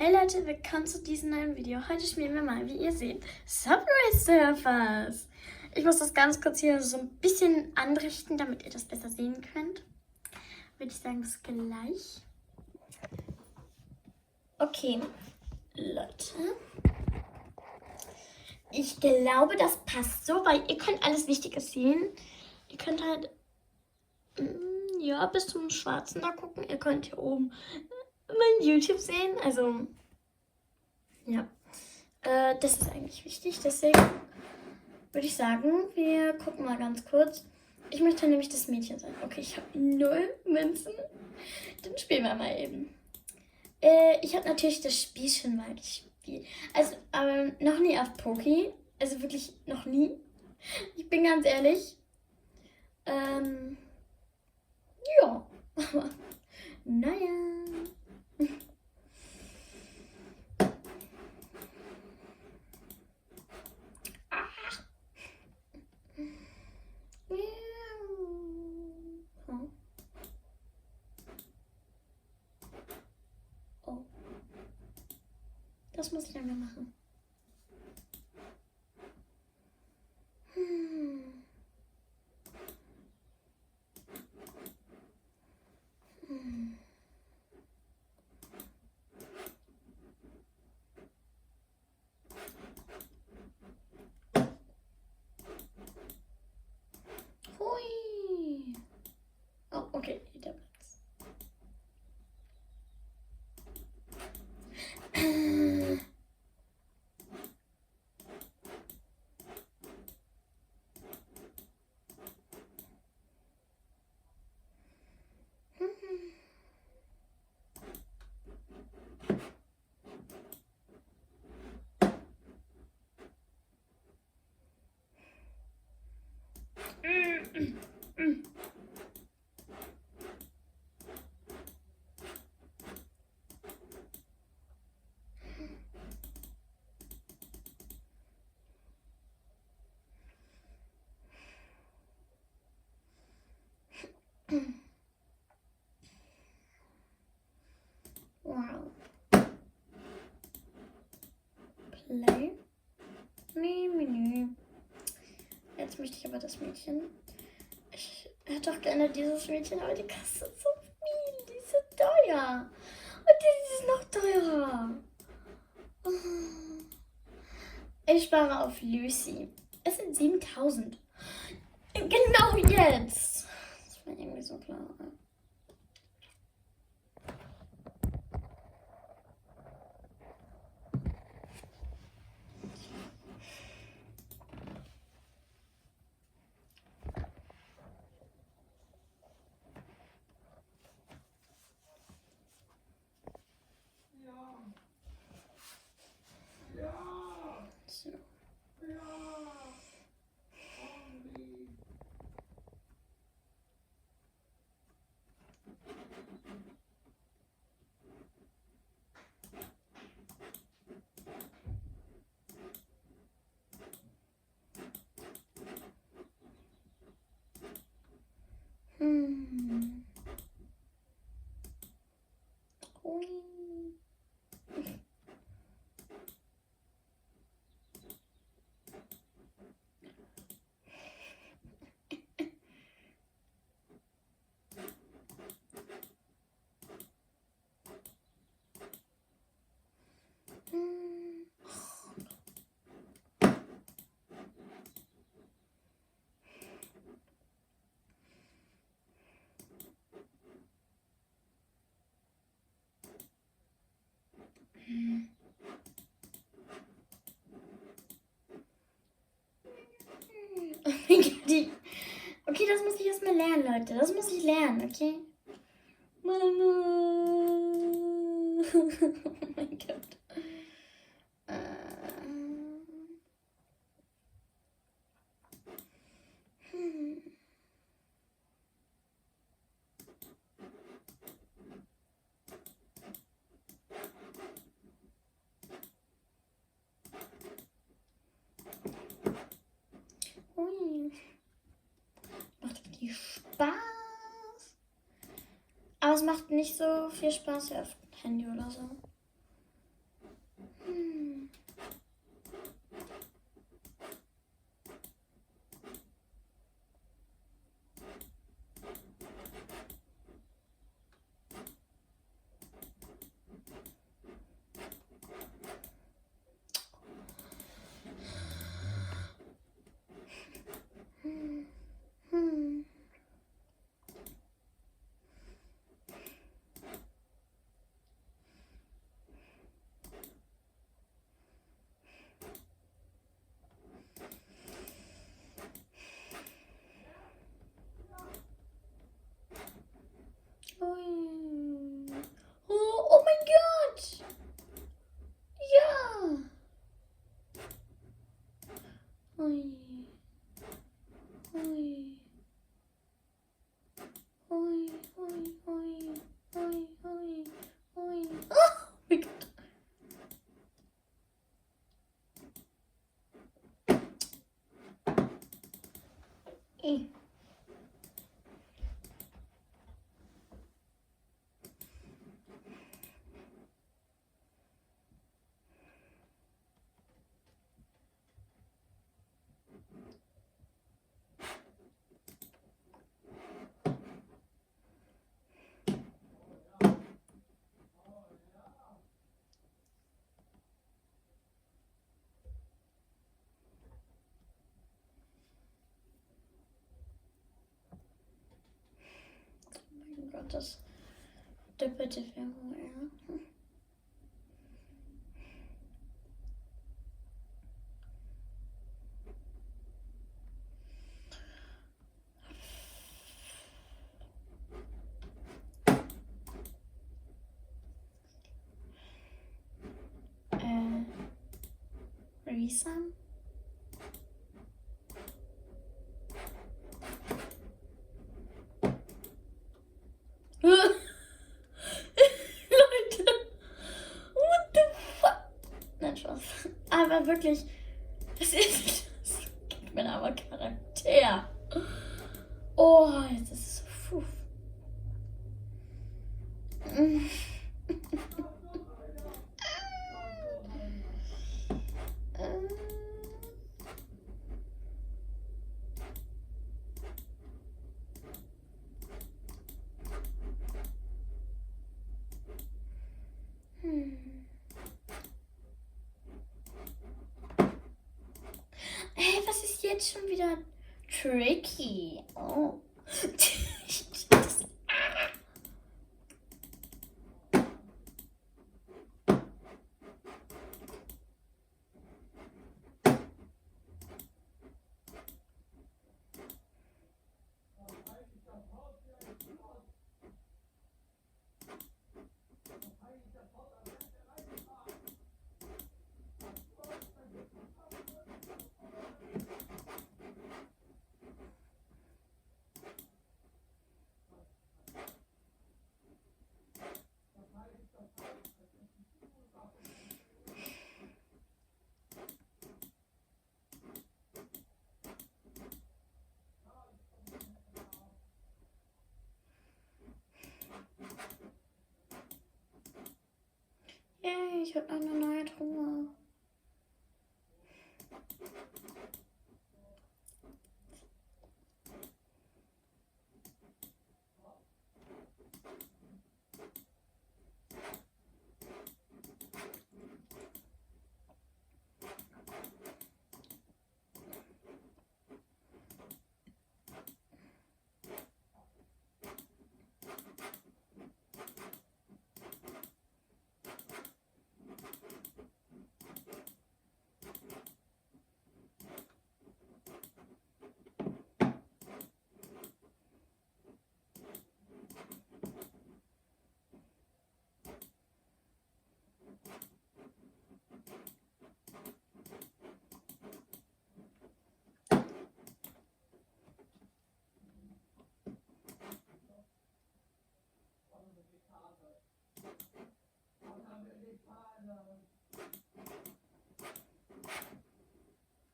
Hey Leute, willkommen zu diesem neuen Video. Heute spielen wir mal, wie ihr seht, Subway Surfers. Ich muss das ganz kurz hier so ein bisschen anrichten, damit ihr das besser sehen könnt. Würde ich sagen, bis gleich. Okay, Leute. Ich glaube, das passt so, weil ihr könnt alles Wichtige sehen. Ihr könnt halt, ja, bis zum Schwarzen da gucken. Ihr könnt hier oben mein YouTube sehen, also, ja. Das ist eigentlich wichtig, deswegen würde ich sagen, wir gucken mal ganz kurz. Ich möchte nämlich das Mädchen sein. Okay, ich habe 0 Münzen. Dann spielen wir mal eben. Ich habe natürlich das Spiel schon mal gespielt. Also, aber noch nie auf Poki. Also wirklich noch nie. Ich bin ganz ehrlich. Ja. Naja. Oh. Das muss ich einmal machen. Hui. Oh, okay, der Platz. Wow. Play. Nee. Jetzt möchte ich aber das Mädchen. Ich hätte auch gerne dieses Mädchen, aber die kostet so viel. Die ist so teuer. Und die ist noch teurer. Ich spare auf Lucy. Es sind 7000. Genau jetzt. Das war irgendwie so klar. So. Hui. Oh mein Gott, okay, das muss ich erstmal lernen, Leute. Das muss ich lernen, okay? Mama. Oh mein Gott. Hui. Macht richtig Spaß. Aber es macht nicht so viel Spaß wie auf dem Handy oder so. Oh mein Gott! Ja! Ui. Ui. Ui, ui, ui, ui, ui, ui. Oh mein Gott. Oh mein Gott, das doppelte Werbung, ja. Resam? Leute, what the fuck? Nein, Spaß. Aber wirklich, das ist mein armer Charakter. Oh, jetzt ist es so. Puh. Hey, was ist jetzt schon wieder tricky? Oh. Yay, ich habe eine neue Truhe.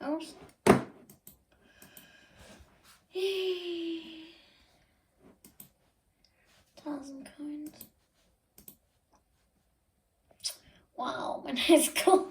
Aus. 1000 Coins. Wow, in high school.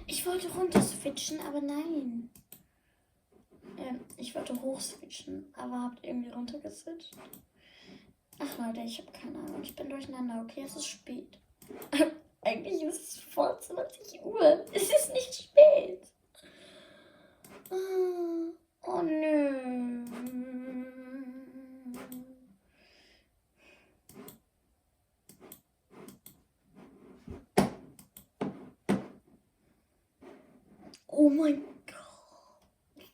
Ich wollte runter switchen, aber nein. Ich wollte hoch switchen, aber habt irgendwie runter geswitcht. Ach Leute, ich habe keine Ahnung. Ich bin durcheinander. Okay, es ist spät. Eigentlich ist es vor 20 Uhr. Es ist nicht spät. Oh nö. Oh mein Gott.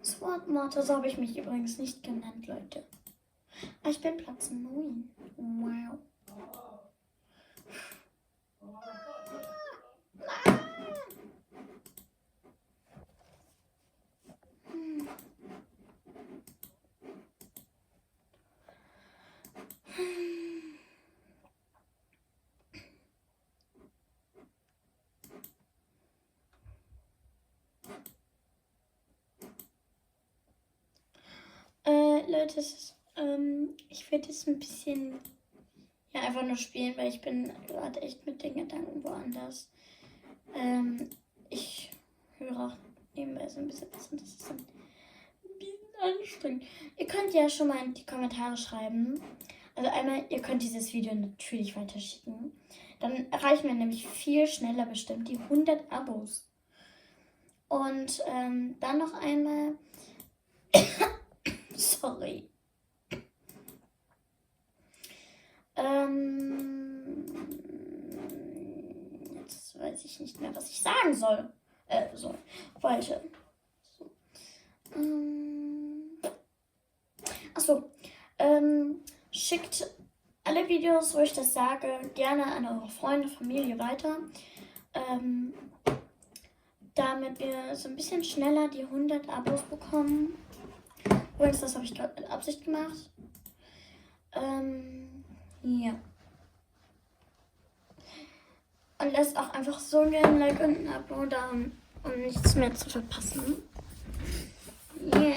Sword Mortar, so habe ich mich übrigens nicht genannt, Leute. Aber ich bin Platz 9. Wow. Leute, ich werde jetzt ein bisschen einfach nur spielen, weil ich bin gerade echt mit den Gedanken woanders. Ich höre auch nebenbei so ein bisschen was und das ist ein bisschen anstrengend. Ihr könnt ja schon mal in die Kommentare schreiben. Also einmal, ihr könnt dieses Video natürlich weiterschicken. Dann erreichen wir nämlich viel schneller bestimmt die 100 Abos. Und dann noch einmal... Sorry. Jetzt weiß ich nicht mehr, was ich sagen soll. Wollte. So. Achso. Schickt alle Videos, wo ich das sage, gerne an eure Freunde, Familie weiter. Damit wir so ein bisschen schneller die 100 Abos bekommen. Übrigens, das habe ich gerade mit Absicht gemacht. Ja. Und lasst auch einfach so gerne ein Like und ein Abo da, um nichts mehr zu verpassen. Yeah.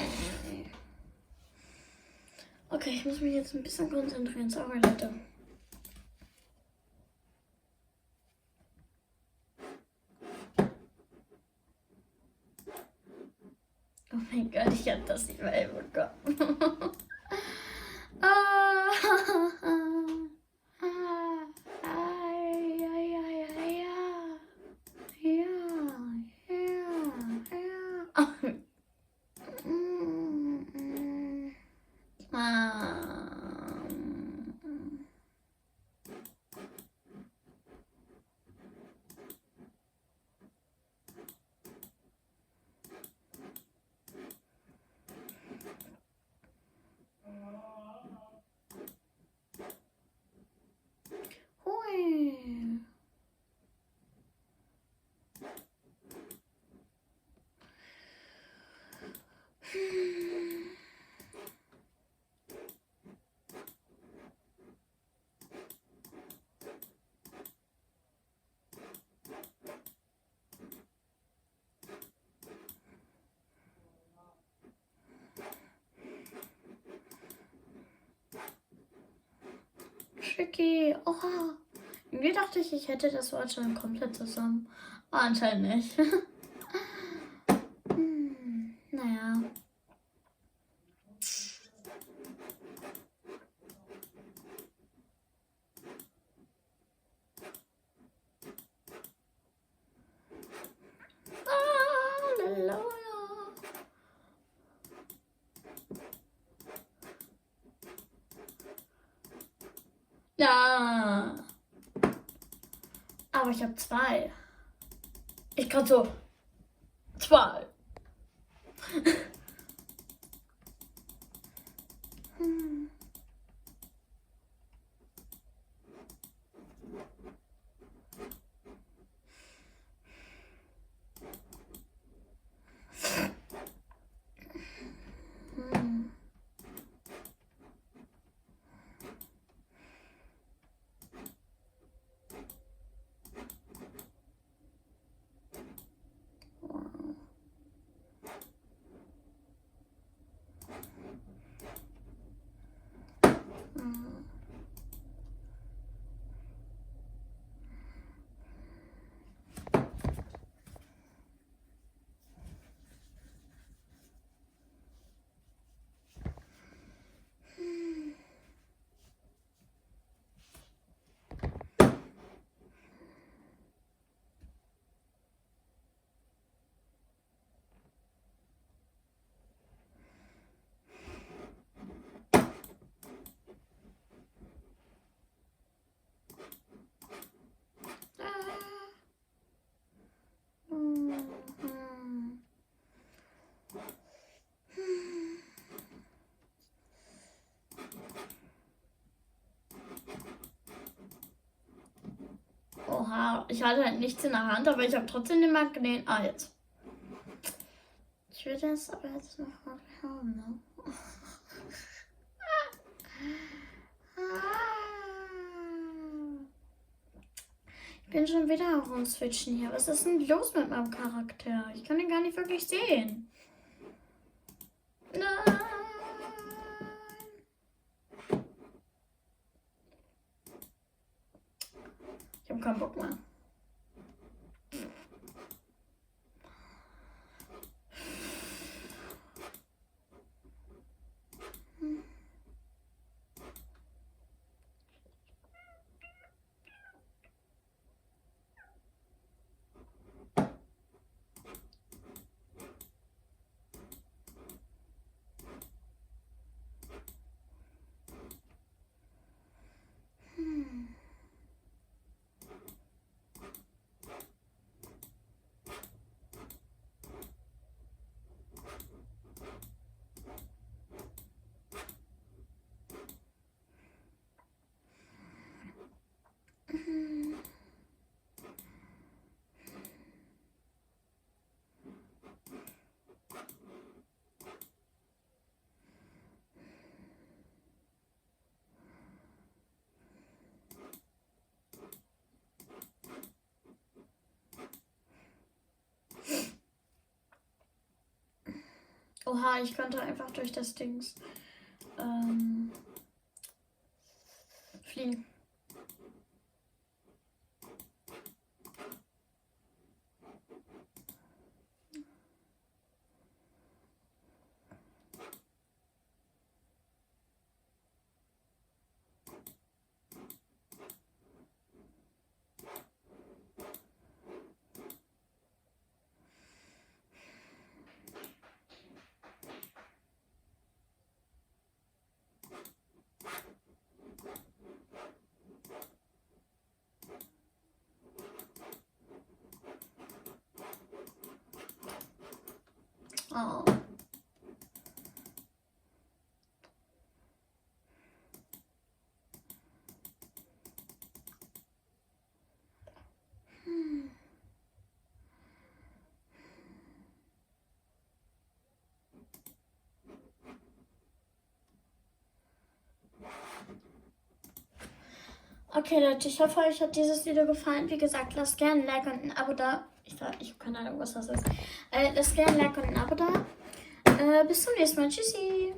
Okay, ich muss mich jetzt ein bisschen konzentrieren. Sorry, Leute. Oh mein Gott, ich hab das nicht mehr bekommen. Tricky. Oha. Irgendwie dachte ich hätte das Wort schon komplett zusammen. Aber anscheinend nicht. Naja. Ja. Aber ich habe 2. Ich kann so 2. Oha, ich hatte halt nichts in der Hand, aber ich habe trotzdem den Magnet. Ah, jetzt. Ich würde es aber jetzt noch mal haben, ne? Ich bin schon wieder auch am Switchen hier. Was ist denn los mit meinem Charakter? Ich kann ihn gar nicht wirklich sehen. Nein. Ich habe keinen Bock mehr. Oha, ich konnte einfach durch das Dings fliegen. Oh. Okay, Leute, ich hoffe, euch hat dieses Video gefallen. Wie gesagt, lasst gerne ein Like und ein Abo da. Ich habe keine Ahnung, was das ist. Lasst gerne ein Like und ein Abo da. Bis zum nächsten Mal. Tschüssi.